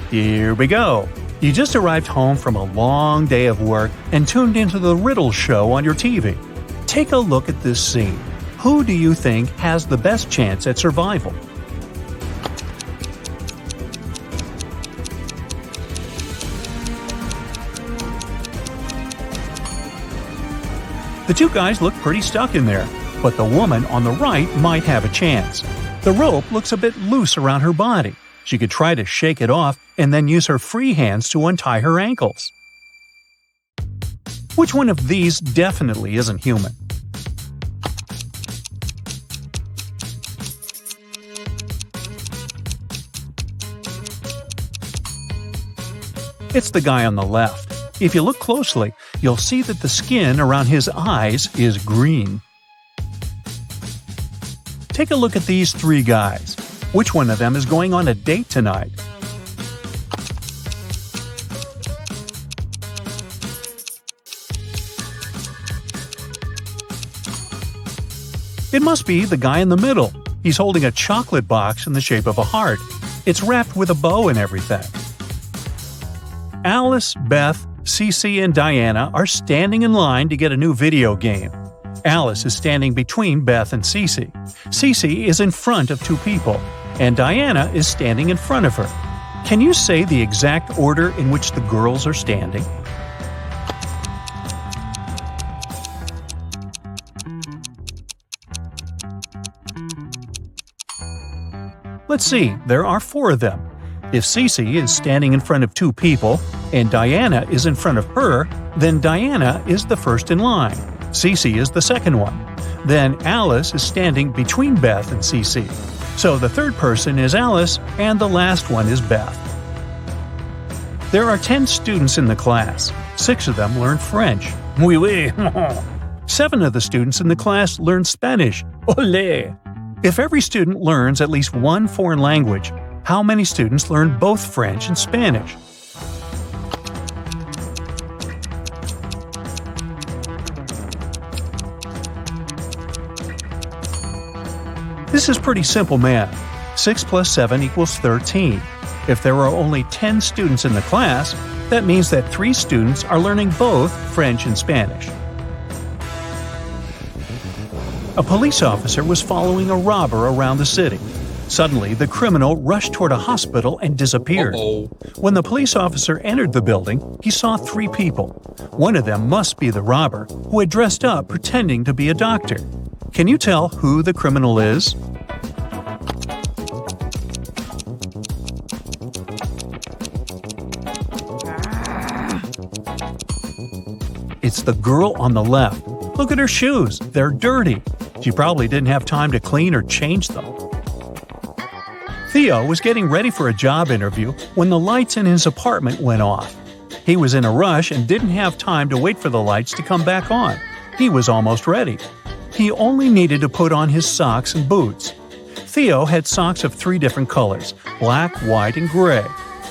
Here we go. You just arrived home from a long day of work and tuned into the Riddles show on your TV. Take a look at this scene. Who do you think has the best chance at survival? The two guys look pretty stuck in there, but the woman on the right might have a chance. The rope looks a bit loose around her body. She could try to shake it off and then use her free hands to untie her ankles. Which one of these definitely isn't human? It's the guy on the left. If you look closely, you'll see that the skin around his eyes is green. Take a look at these three guys. Which one of them is going on a date tonight? It must be the guy in the middle. He's holding a chocolate box in the shape of a heart. It's wrapped with a bow and everything. Alice, Beth, Cece, and Diana are standing in line to get a new video game. Alice is standing between Beth and Cece. Cece is in front of two people, and Diana is standing in front of her. Can you say the exact order in which the girls are standing? Let's see, there are four of them. If Cece is standing in front of two people, and Diana is in front of her, then Diana is the first in line. Cece is the second one. Then Alice is standing between Beth and Cece. So the third person is Alice, and the last one is Beth. There are 10 students in the class. 6 of them learn French. Oui, oui. 7 of the students in the class learn Spanish. Olé! If every student learns at least one foreign language, how many students learn both French and Spanish? This is pretty simple math. 6 plus 7 equals 13. If there are only 10 students in the class, that means that 3 students are learning both French and Spanish. A police officer was following a robber around the city. Suddenly, the criminal rushed toward a hospital and disappeared. When the police officer entered the building, he saw 3 people. One of them must be the robber, who had dressed up pretending to be a doctor. Can you tell who the criminal is? It's the girl on the left. Look at her shoes. They're dirty. She probably didn't have time to clean or change them. Theo was getting ready for a job interview when the lights in his apartment went off. He was in a rush and didn't have time to wait for the lights to come back on. He was almost ready. He only needed to put on his socks and boots. Theo had socks of 3 different colors, black, white, and gray.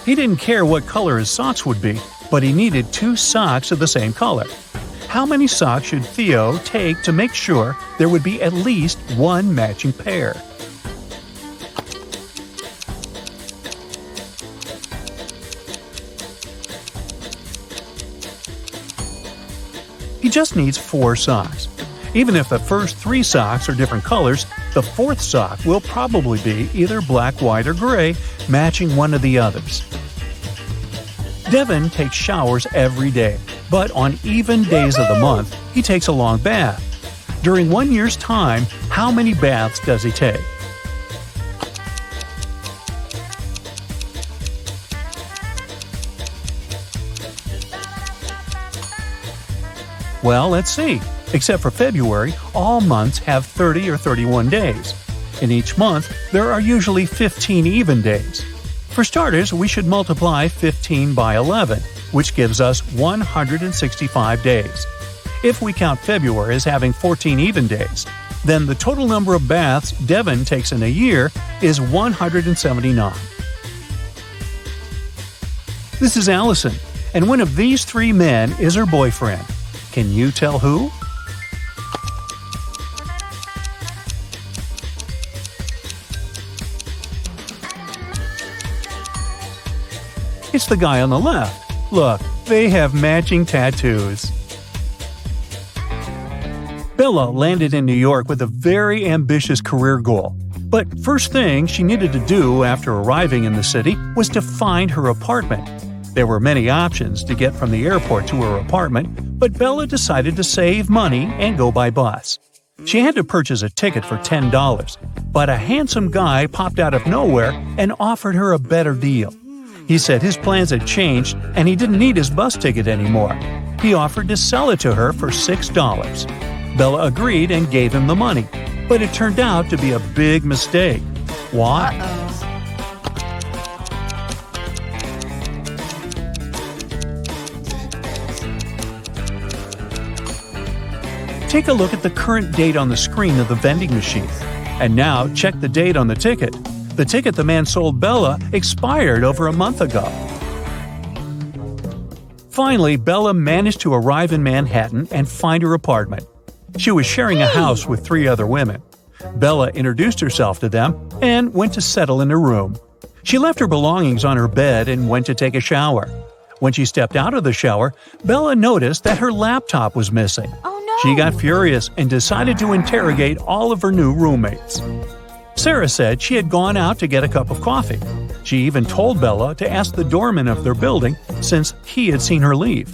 He didn't care what color his socks would be, but he needed 2 socks of the same color. How many socks should Theo take to make sure there would be at least one matching pair? He just needs 4 socks. Even if the first 3 socks are different colors, the 4th sock will probably be either black, white, or gray, matching one of the others. Devin takes showers every day, but on even days of the month, he takes a long bath. During 1 year's time, how many baths does he take? Well, let's see. Except for February, all months have 30 or 31 days. In each month, there are usually 15 even days. For starters, we should multiply 15 by 11, which gives us 165 days. If we count February as having 14 even days, then the total number of baths Devin takes in a year is 179. This is Allison, and one of these 3 men is her boyfriend. Can you tell who? It's the guy on the left. Look, they have matching tattoos. Bella landed in New York with a very ambitious career goal. But first thing she needed to do after arriving in the city was to find her apartment. There were many options to get from the airport to her apartment, but Bella decided to save money and go by bus. She had to purchase a ticket for $10, but a handsome guy popped out of nowhere and offered her a better deal. He said his plans had changed and he didn't need his bus ticket anymore. He offered to sell it to her for $6. Bella agreed and gave him the money, but it turned out to be a big mistake. Why? Take a look at the current date on the screen of the vending machine. And now check the date on the ticket. The ticket the man sold Bella expired over a month ago. Finally, Bella managed to arrive in Manhattan and find her apartment. She was sharing a house with 3 other women. Bella introduced herself to them and went to settle in her room. She left her belongings on her bed and went to take a shower. When she stepped out of the shower, Bella noticed that her laptop was missing. She got furious and decided to interrogate all of her new roommates. Sarah said she had gone out to get a cup of coffee. She even told Bella to ask the doorman of their building since he had seen her leave.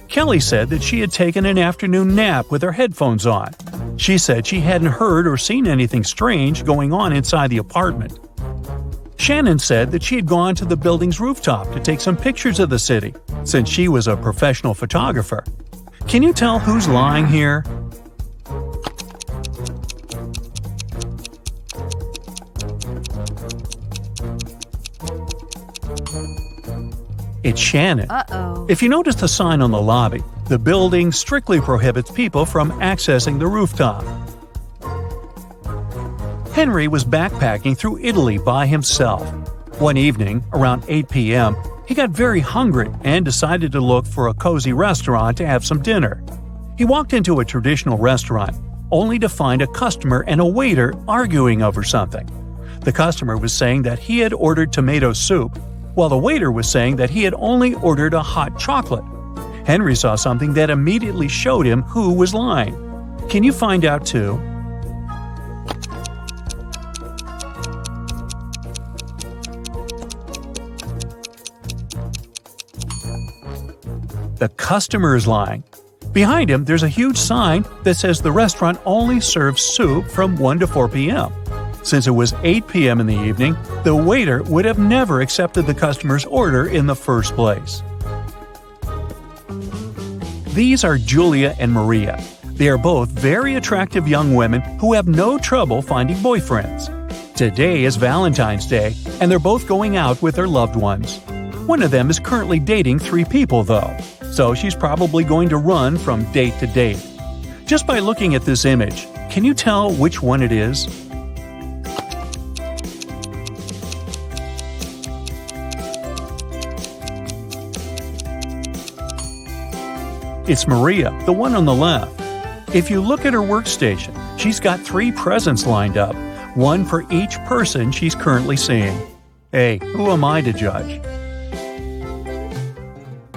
Kelly said that she had taken an afternoon nap with her headphones on. She said she hadn't heard or seen anything strange going on inside the apartment. Shannon said that she had gone to the building's rooftop to take some pictures of the city, since she was a professional photographer. Can you tell who's lying here? It's Shannon. If you notice the sign on the lobby, the building strictly prohibits people from accessing the rooftop. Henry was backpacking through Italy by himself. One evening, around 8 p.m., he got very hungry and decided to look for a cozy restaurant to have some dinner. He walked into a traditional restaurant, only to find a customer and a waiter arguing over something. The customer was saying that he had ordered tomato soup, while the waiter was saying that he had only ordered a hot chocolate. Henry saw something that immediately showed him who was lying. Can you find out too? The customer is lying. Behind him, there's a huge sign that says the restaurant only serves soup from 1 to 4 p.m. Since it was 8 p.m. in the evening, the waiter would have never accepted the customer's order in the first place. These are Julia and Maria. They are both very attractive young women who have no trouble finding boyfriends. Today is Valentine's Day, and they're both going out with their loved ones. One of them is currently dating 3 people, though, so she's probably going to run from date to date. Just by looking at this image, can you tell which one it is? It's Maria, the one on the left. If you look at her workstation, she's got 3 presents lined up, one for each person she's currently seeing. Hey, who am I to judge?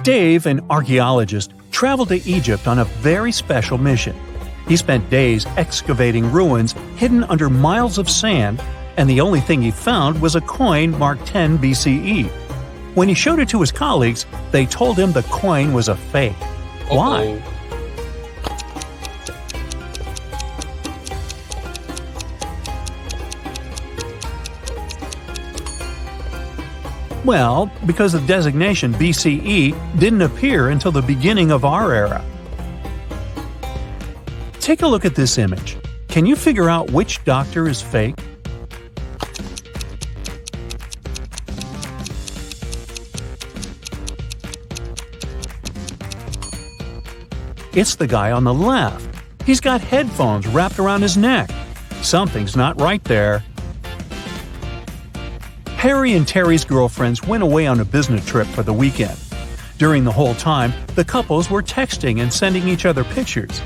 Dave, an archaeologist, traveled to Egypt on a very special mission. He spent days excavating ruins hidden under miles of sand, and the only thing he found was a coin marked 10 BCE. When he showed it to his colleagues, they told him the coin was a fake. Why? Well, because the designation BCE didn't appear until the beginning of our era. Take a look at this image. Can you figure out which doctor is fake? It's the guy on the left. He's got headphones wrapped around his neck. Something's not right there. Harry and Terry's girlfriends went away on a business trip for the weekend. During the whole time, the couples were texting and sending each other pictures.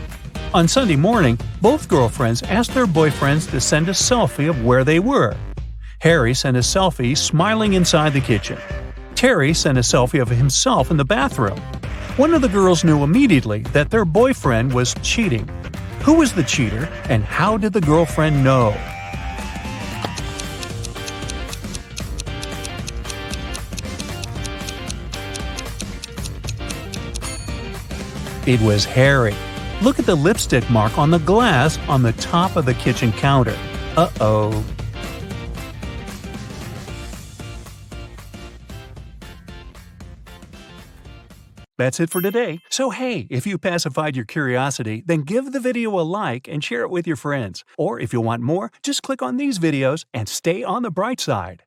On Sunday morning, both girlfriends asked their boyfriends to send a selfie of where they were. Harry sent a selfie smiling inside the kitchen. Terry sent a selfie of himself in the bathroom. One of the girls knew immediately that their boyfriend was cheating. Who was the cheater, and how did the girlfriend know? It was Harry. Look at the lipstick mark on the glass on the top of the kitchen counter. Uh-oh. That's it for today. So hey, if you pacified your curiosity, then give the video a like and share it with your friends. Or if you want more, just click on these videos and stay on the bright side.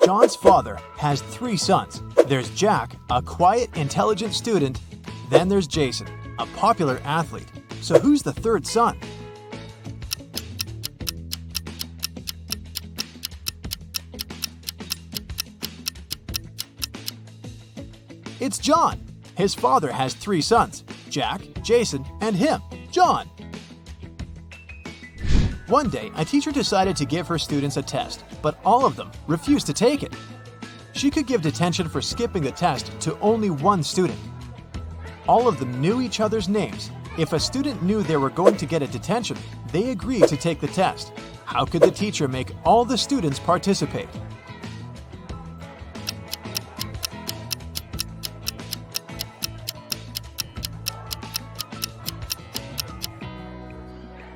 John's father has 3 sons. There's Jack, a quiet, intelligent student. Then there's Jason, a popular athlete. So who's the 3rd son? It's John. His father has 3 sons, Jack, Jason, and him, John. One day, a teacher decided to give her students a test, but all of them refused to take it. She could give detention for skipping the test to only one student. All of them knew each other's names. If a student knew they were going to get a detention, they agreed to take the test. How could the teacher make all the students participate?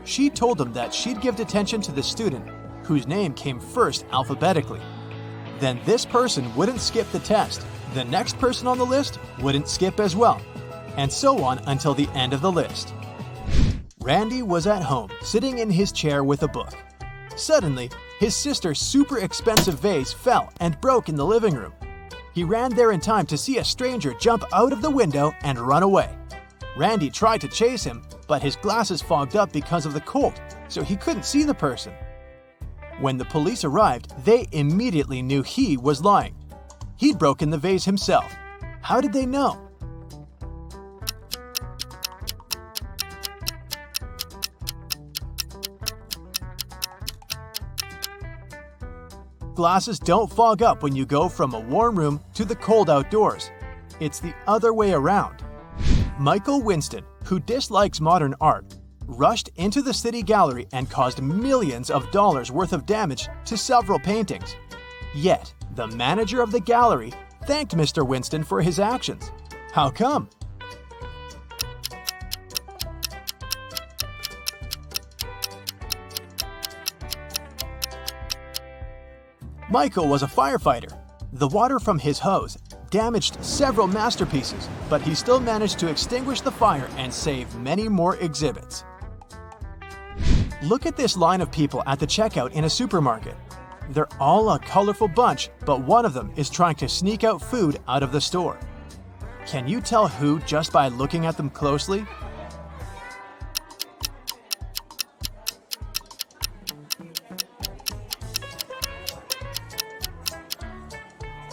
She told them that she'd give detention to the student whose name came first alphabetically. Then this person wouldn't skip the test. The next person on the list wouldn't skip as well, and so on until the end of the list. Randy was at home, sitting in his chair with a book. Suddenly, his sister's super expensive vase fell and broke in the living room. He ran there in time to see a stranger jump out of the window and run away. Randy tried to chase him, but his glasses fogged up because of the cold, so he couldn't see the person. When the police arrived, they immediately knew he was lying. He'd broken the vase himself. How did they know? Glasses don't fog up when you go from a warm room to the cold outdoors. It's the other way around. Michael Winston, who dislikes modern art, rushed into the city gallery and caused millions of dollars worth of damage to several paintings. Yet, the manager of the gallery thanked Mr. Winston for his actions. How come? Michael was a firefighter. The water from his hose damaged several masterpieces, but he still managed to extinguish the fire and save many more exhibits. Look at this line of people at the checkout in a supermarket. They're all a colorful bunch, but one of them is trying to sneak out food out of the store. Can you tell who just by looking at them closely?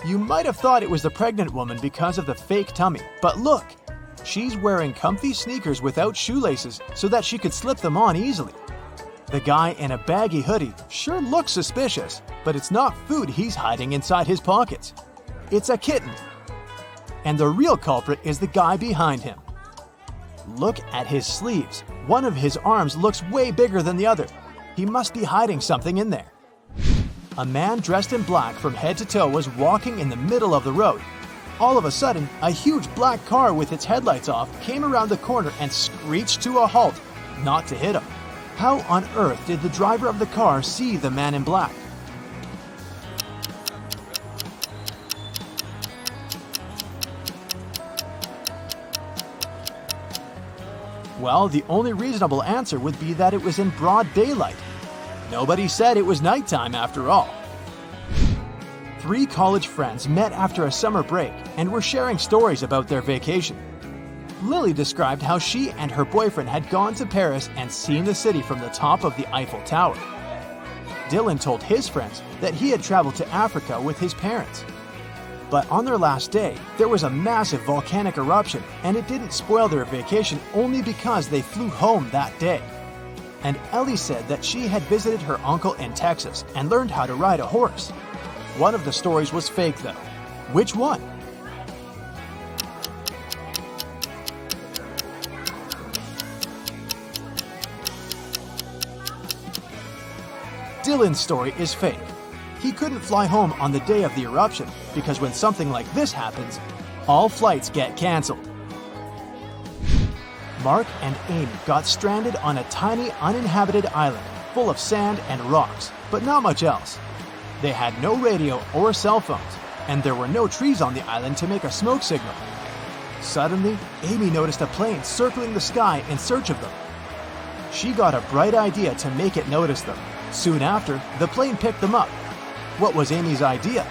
You might have thought it was the pregnant woman because of the fake tummy, but look! She's wearing comfy sneakers without shoelaces so that she could slip them on easily. The guy in a baggy hoodie sure looks suspicious, but it's not food he's hiding inside his pockets. It's a kitten. And the real culprit is the guy behind him. Look at his sleeves. One of his arms looks way bigger than the other. He must be hiding something in there. A man dressed in black from head to toe was walking in the middle of the road. All of a sudden, a huge black car with its headlights off came around the corner and screeched to a halt, not to hit him. How on earth did the driver of the car see the man in black? Well, the only reasonable answer would be that it was in broad daylight. Nobody said it was nighttime after all. 3 college friends met after a summer break and were sharing stories about their vacation. Lily described how she and her boyfriend had gone to Paris and seen the city from the top of the Eiffel Tower. Dylan told his friends that he had traveled to Africa with his parents. But on their last day, there was a massive volcanic eruption, and it didn't spoil their vacation only because they flew home that day. And Ellie said that she had visited her uncle in Texas and learned how to ride a horse. One of the stories was fake though. Which one? Dylan's story is fake. He couldn't fly home on the day of the eruption because when something like this happens, all flights get cancelled. Mark and Amy got stranded on a tiny uninhabited island full of sand and rocks, but not much else. They had no radio or cell phones, and there were no trees on the island to make a smoke signal. Suddenly, Amy noticed a plane circling the sky in search of them. She got a bright idea to make it notice them. Soon after, the plane picked them up. What was Amy's idea?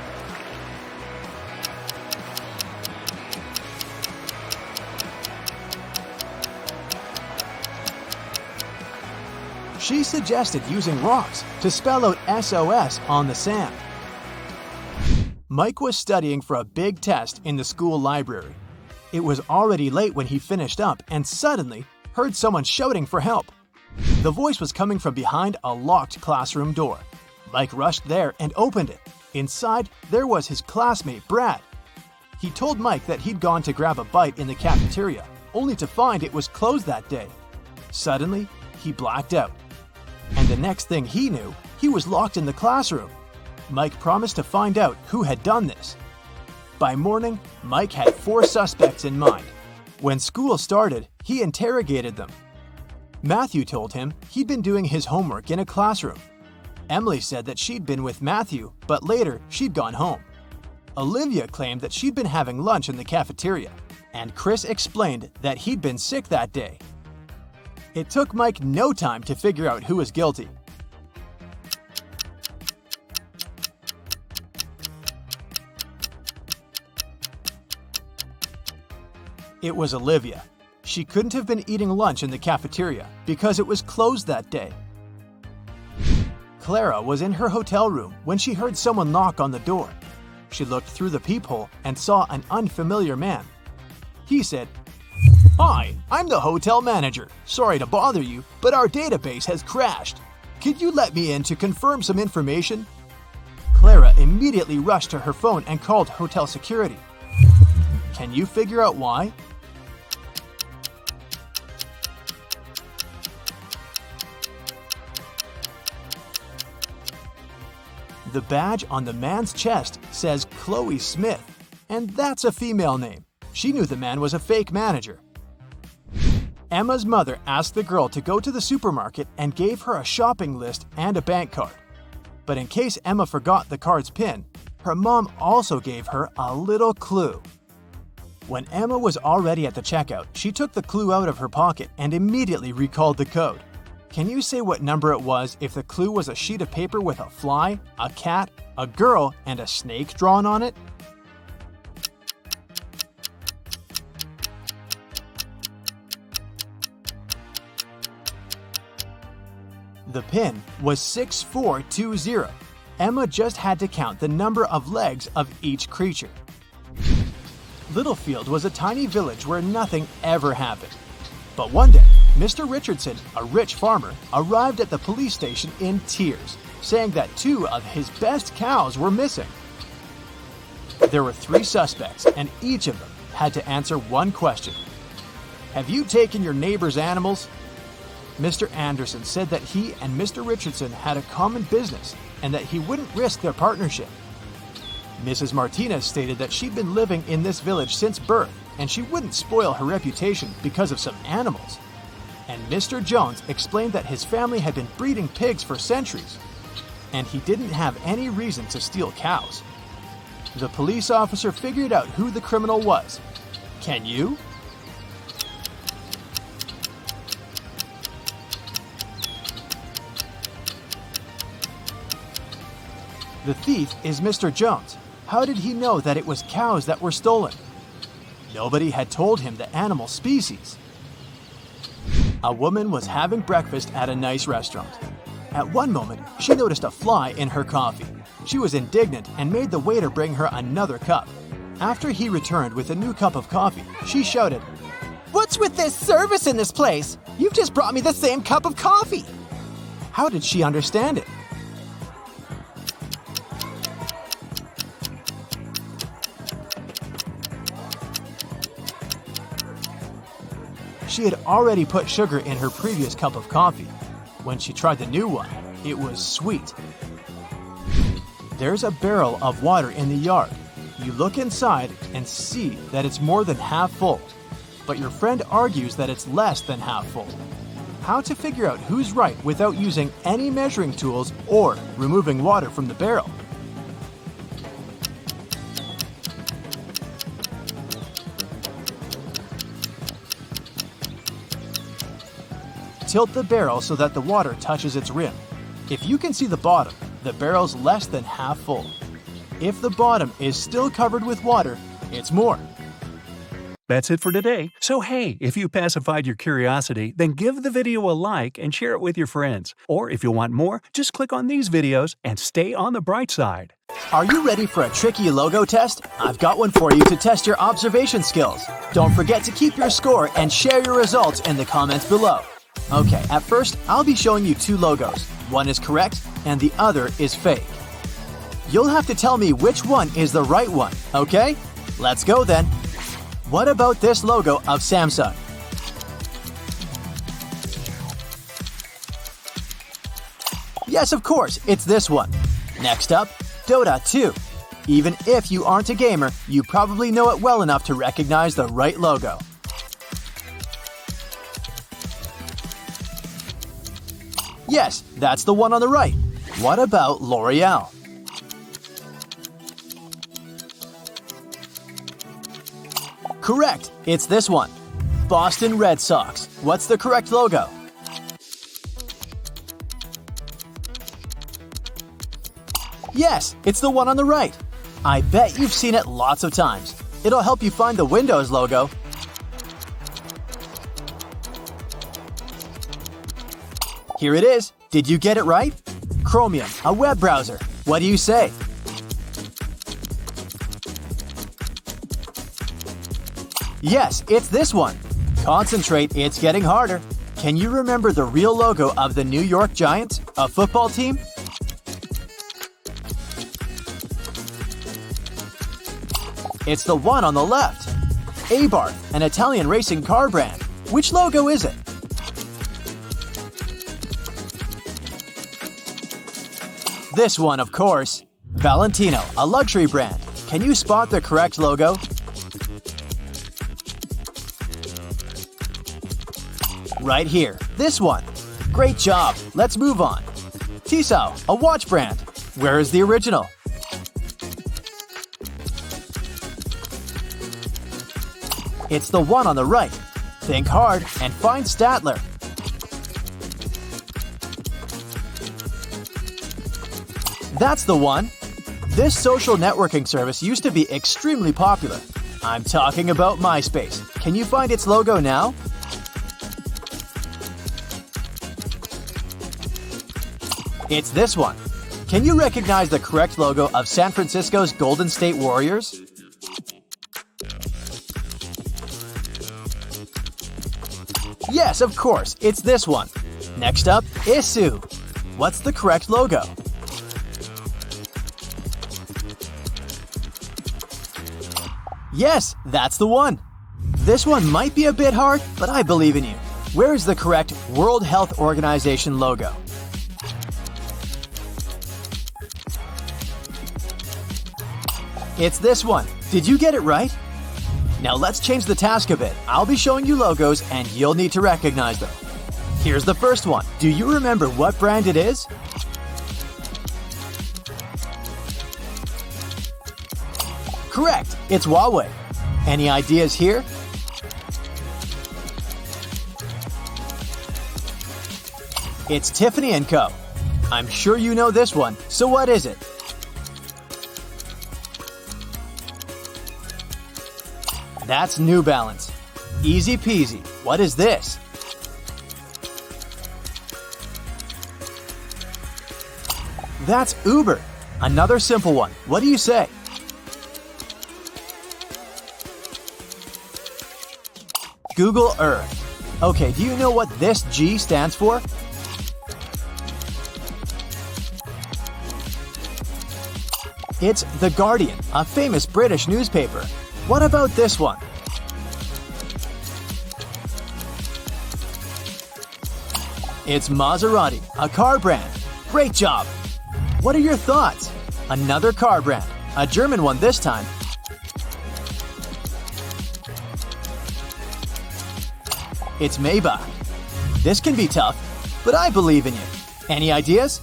She suggested using rocks to spell out SOS on the sand. Mike was studying for a big test in the school library. It was already late when he finished up and suddenly heard someone shouting for help. The voice was coming from behind a locked classroom door. Mike rushed there and opened it. Inside, there was his classmate, Brad. He told Mike that he'd gone to grab a bite in the cafeteria, only to find it was closed that day. Suddenly, he blacked out. And the next thing he knew, he was locked in the classroom. Mike promised to find out who had done this. By morning, Mike had 4 suspects in mind. When school started, he interrogated them. Matthew told him he'd been doing his homework in a classroom. Emily said that she'd been with Matthew, but later she'd gone home. Olivia claimed that she'd been having lunch in the cafeteria, and Chris explained that he'd been sick that day. It took Mike no time to figure out who was guilty. It was Olivia. She couldn't have been eating lunch in the cafeteria because it was closed that day. Clara was in her hotel room when she heard someone knock on the door. She looked through the peephole and saw an unfamiliar man. He said, "Hi, I'm the hotel manager. Sorry to bother you, but our database has crashed. Could you let me in to confirm some information?" Clara immediately rushed to her phone and called hotel security. Can you figure out why? The badge on the man's chest says Chloe Smith, and that's a female name. She knew the man was a fake manager. Emma's mother asked the girl to go to the supermarket and gave her a shopping list and a bank card. But in case Emma forgot the card's PIN, her mom also gave her a little clue. When Emma was already at the checkout, she took the clue out of her pocket and immediately recalled the code. Can you say what number it was if the clue was a sheet of paper with a fly, a cat, a girl, and a snake drawn on it? The PIN was 6420. Emma just had to count the number of legs of each creature. Littlefield was a tiny village where nothing ever happened. But one day, Mr. Richardson, a rich farmer, arrived at the police station in tears, saying that 2 of his best cows were missing. There were 3 suspects, and each of them had to answer one question. Have you taken your neighbor's animals? Mr. Anderson said that he and Mr. Richardson had a common business and that he wouldn't risk their partnership. Mrs. Martinez stated that she'd been living in this village since birth and she wouldn't spoil her reputation because of some animals. And Mr. Jones explained that his family had been breeding pigs for centuries and he didn't have any reason to steal cows. The police officer figured out who the criminal was. Can you? The thief is Mr. Jones. How did he know that it was cows that were stolen? Nobody had told him the animal species. A woman was having breakfast at a nice restaurant. At one moment, she noticed a fly in her coffee. She was indignant and made the waiter bring her another cup. After he returned with a new cup of coffee, she shouted, "What's with this service in this place? You've just brought me the same cup of coffee." How did she understand it? She had already put sugar in her previous cup of coffee. When she tried the new one, it was sweet. There's a barrel of water in the yard. You look inside and see that it's more than half full, but your friend argues that it's less than half full. How to figure out who's right without using any measuring tools or removing water from the barrel? Tilt the barrel so that the water touches its rim. If you can see the bottom, the barrel's less than half full. If the bottom is still covered with water, it's more. That's it for today. So hey, if you pacified your curiosity, then give the video a like and share it with your friends. Or if you want more, just click on these videos and stay on the bright side. Are you ready for a tricky logo test? I've got one for you to test your observation skills. Don't forget to keep your score and share your results in the comments below. Okay, at first, I'll be showing you two logos. One is correct and the other is fake. You'll have to tell me which one is the right one, okay? Let's go then. What about this logo of Samsung? Yes, of course, it's this one. Next up, Dota 2. Even if you aren't a gamer, you probably know it well enough to recognize the right logo. Yes, that's the one on the right. What about L'Oreal? Correct, it's this one. Boston Red Sox. What's the correct logo? Yes, it's the one on the right. I bet you've seen it lots of times. It'll help you find the Windows logo. Here it is. Did you get it right? Chromium, a web browser. What do you say? Yes, it's this one. Concentrate, it's getting harder. Can you remember the real logo of the New York Giants, a football team? It's the one on the left. Abarth, an Italian racing car brand. Which logo is it? This one, of course. Valentino, a luxury brand. Can you spot the correct logo? Right here, this one. Great job, let's move on. Tissot, a watch brand. Where is the original? It's the one on the right. Think hard and find Statler. That's the one. This social networking service used to be extremely popular. I'm talking about MySpace. Can you find its logo now? It's this one. Can you recognize the correct logo of San Francisco's Golden State Warriors? Yes, of course, it's this one. Next up, Issuu. What's the correct logo? Yes, that's the one. This one might be a bit hard, but I believe in you. Where is the correct World Health Organization logo? It's this one. Did you get it right? Now let's change the task a bit. I'll be showing you logos and you'll need to recognize them. Here's the first one. Do you remember what brand it is? Correct, it's Huawei. Any ideas here? It's Tiffany & Co. I'm sure you know this one, so what is it? That's New Balance. Easy peasy. What is this? That's Uber. Another simple one. What do you say? Google Earth. Okay, do you know what this G stands for? It's The Guardian, a famous British newspaper. What about this one? It's Maserati, a car brand. Great job! What are your thoughts? Another car brand, a German one this time. It's Maybach. This can be tough, but I believe in you. Any ideas?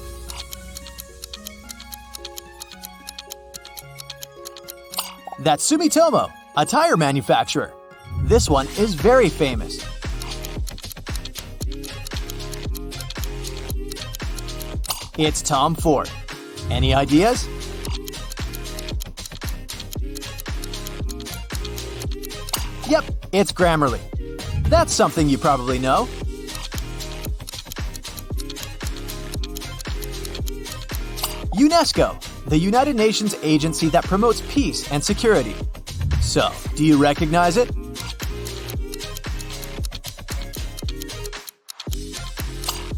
That's Sumitomo, a tire manufacturer. This one is very famous. It's Tom Ford. Any ideas? Yep, it's Grammarly. That's something you probably know. UNESCO, the United Nations agency that promotes peace and security. So, do you recognize it?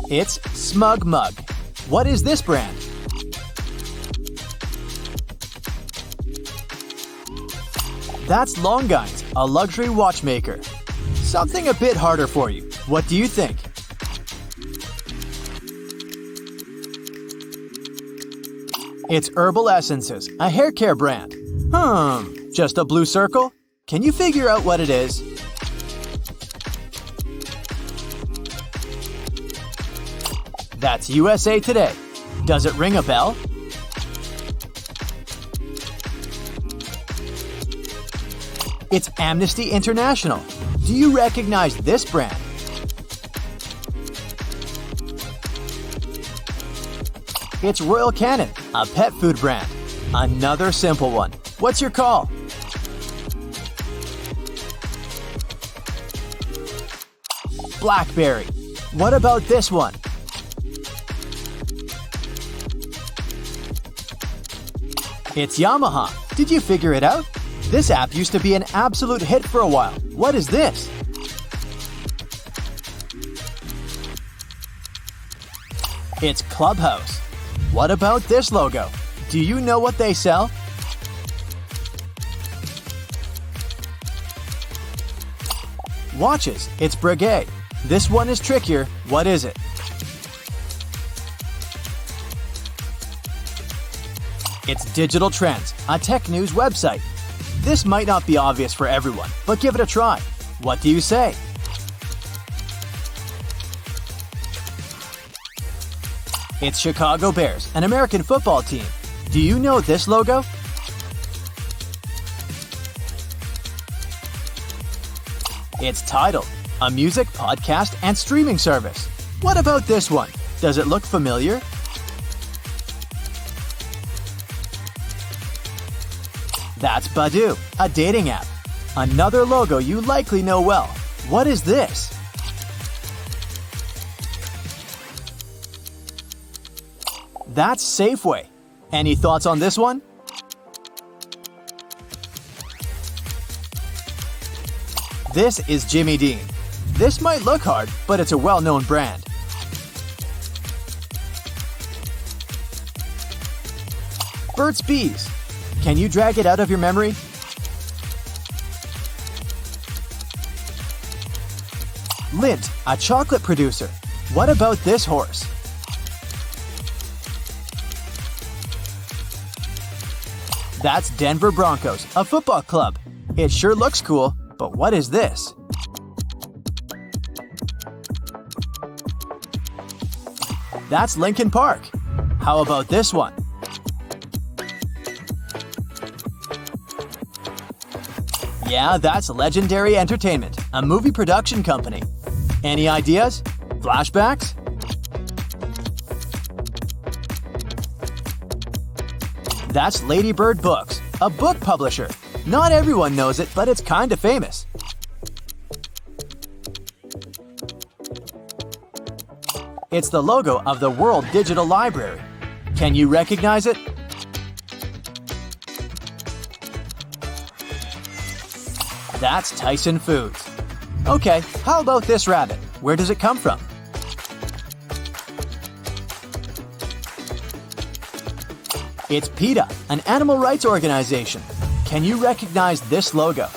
It's Smug Mug. What is this brand? That's Longines, a luxury watchmaker. Something a bit harder for you. What do you think? It's Herbal Essences, a hair care brand. Just a blue circle? Can you figure out what it is? That's USA Today. Does it ring a bell? It's Amnesty International. Do you recognize this brand? It's Royal Canin, a pet food brand. Another simple one. What's your call? BlackBerry. What about this one? It's Yamaha. Did you figure it out? This app used to be an absolute hit for a while. What is this? It's Clubhouse. What about this logo? Do you know what they sell? Watches. It's Breguet. This one is trickier. What is it? It's Digital Trends, a tech news website. This might not be obvious for everyone, but give it a try. What do you say? It's Chicago Bears, an American football team. Do you know this logo? It's Tidal, a music, podcast, and streaming service. What about this one? Does it look familiar? That's Badoo, a dating app. Another logo you likely know well. What is this? That's Safeway. Any thoughts on this one? This is Jimmy Dean. This might look hard, but it's a well-known brand. Burt's Bees. Can you drag it out of your memory? Lindt, a chocolate producer. What about this horse? That's Denver Broncos, a football club. It sure looks cool, but what is this? That's Linkin Park. How about this one? Yeah, that's Legendary Entertainment, a movie production company. Any ideas? Flashbacks? That's Lady Bird Books, a book publisher. Not everyone knows it, but it's kinda famous. It's the logo of the World Digital Library. Can you recognize it? That's Tyson Foods. Okay, how about this rabbit? Where does it come from? It's PETA, an animal rights organization. Can you recognize this logo?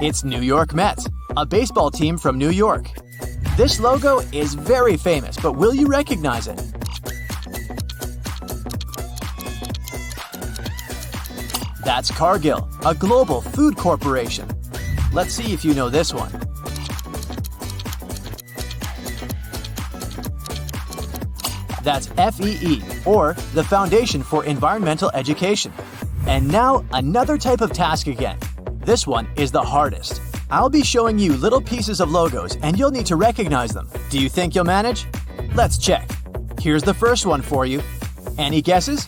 It's New York Mets, a baseball team from New York. This logo is very famous, but will you recognize it? That's Cargill, a global food corporation. Let's see if you know this one. That's FEE, or the Foundation for Environmental Education. And now, another type of task again. This one is the hardest. I'll be showing you little pieces of logos, and you'll need to recognize them. Do you think you'll manage? Let's check. Here's the first one for you. Any guesses?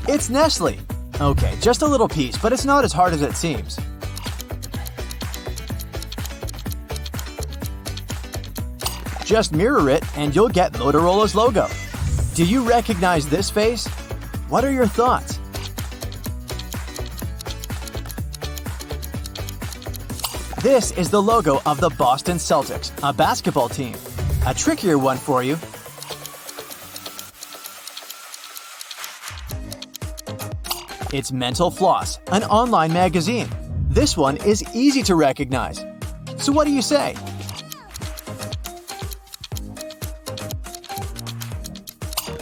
It's Nestle. Okay, just a little piece, but it's not as hard as it seems. Just mirror it and you'll get Motorola's logo. Do you recognize this face? What are your thoughts? This is the logo of the Boston Celtics, a basketball team. A trickier one for you. It's Mental Floss, an online magazine. This one is easy to recognize. So what do you say?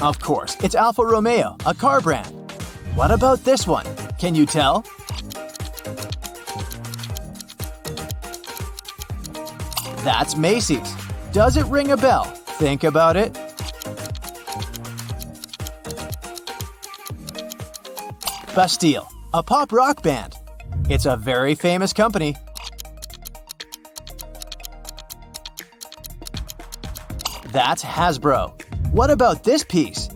Of course, it's Alfa Romeo, a car brand. What about this one? Can you tell? That's Macy's. Does it ring a bell? Think about it. Bastille, a pop rock band. It's a very famous company. That's Hasbro. What about this piece?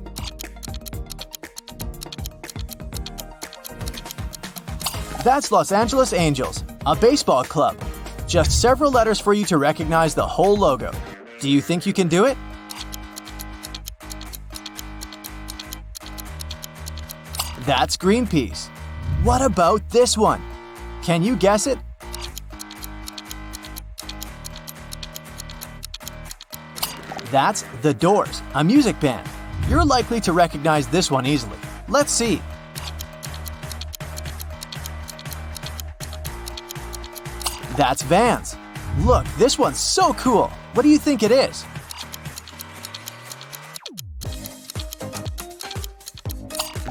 That's Los Angeles Angels, a baseball club. Just several letters for you to recognize the whole logo. Do you think you can do it? That's Greenpeace. What about this one? Can you guess it? That's The Doors, a music band. You're likely to recognize this one easily. Let's see. That's Vans. Look, this one's so cool. What do you think it is?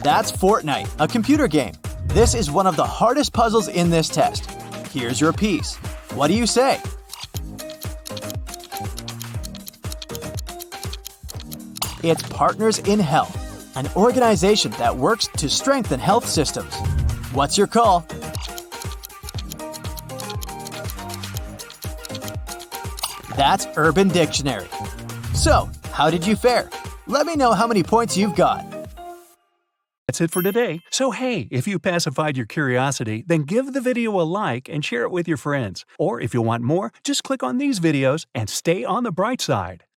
That's Fortnite, a computer game. This is one of the hardest puzzles in this test. Here's your piece. What do you say? It's Partners in Health, an organization that works to strengthen health systems. What's your call? That's Urban Dictionary. So, how did you fare? Let me know how many points you've got. That's it for today. So hey, if you pacified your curiosity, then give the video a like and share it with your friends. Or if you want more, just click on these videos and stay on the bright side.